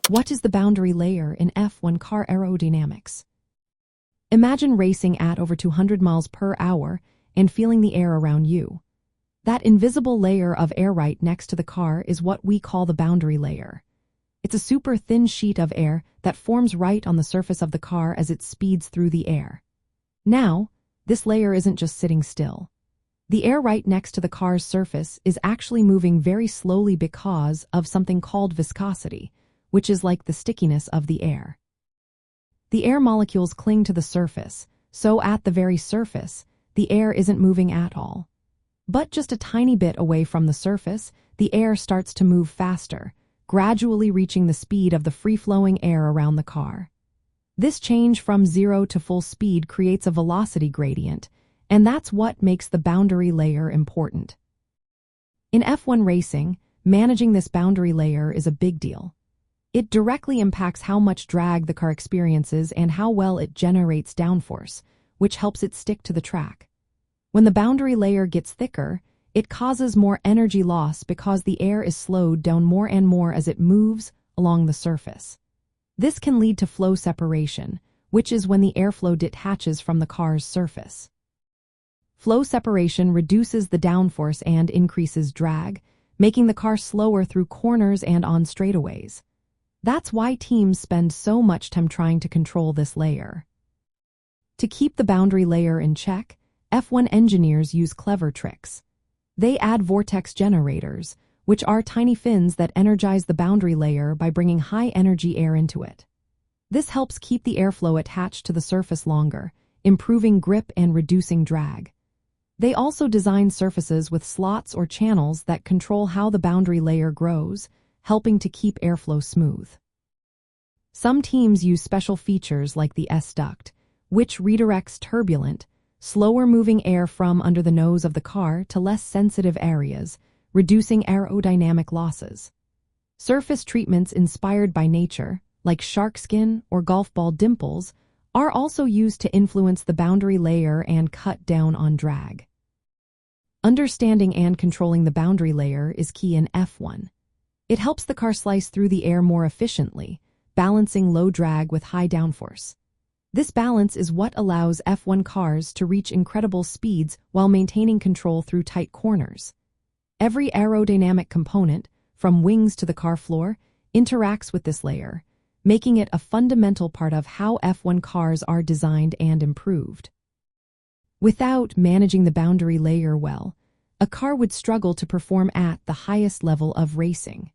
What is the boundary layer in F1 car aerodynamics? Imagine racing at over 200 miles per hour and feeling the air around you. That invisible layer of air right next to the car is what we call the boundary layer. It's a super thin sheet of air that forms right on the surface of the car as it speeds through the air. Now, this layer isn't just sitting still. The air right next to the car's surface is actually moving very slowly because of something called viscosity, which is like the stickiness of the air. The air molecules cling to the surface, so at the very surface, the air isn't moving at all. But just a tiny bit away from the surface, the air starts to move faster, gradually reaching the speed of the free-flowing air around the car. This change from 0 to full speed creates a velocity gradient, and that's what makes the boundary layer important. In F1 racing, managing this boundary layer is a big deal. It directly impacts how much drag the car experiences and how well it generates downforce, which helps it stick to the track. When the boundary layer gets thicker, it causes more energy loss because the air is slowed down more and more as it moves along the surface. This can lead to flow separation, which is when the airflow detaches from the car's surface. Flow separation reduces the downforce and increases drag, making the car slower through corners and on straightaways. That's why teams spend so much time trying to control this layer. To keep the boundary layer in check, F1 engineers use clever tricks. They add vortex generators, which are tiny fins that energize the boundary layer by bringing high-energy air into it. This helps keep the airflow attached to the surface longer, improving grip and reducing drag. They also design surfaces with slots or channels that control how the boundary layer grows, helping to keep airflow smooth. Some teams use special features like the S-duct, which redirects turbulent, slower-moving air from under the nose of the car to less sensitive areas, reducing aerodynamic losses. Surface treatments inspired by nature, like shark skin or golf ball dimples, are also used to influence the boundary layer and cut down on drag. Understanding and controlling the boundary layer is key in F1. It helps the car slice through the air more efficiently, balancing low drag with high downforce. This balance is what allows F1 cars to reach incredible speeds while maintaining control through tight corners. Every aerodynamic component, from wings to the car floor, interacts with this layer, making it a fundamental part of how F1 cars are designed and improved. Without managing the boundary layer well, a car would struggle to perform at the highest level of racing.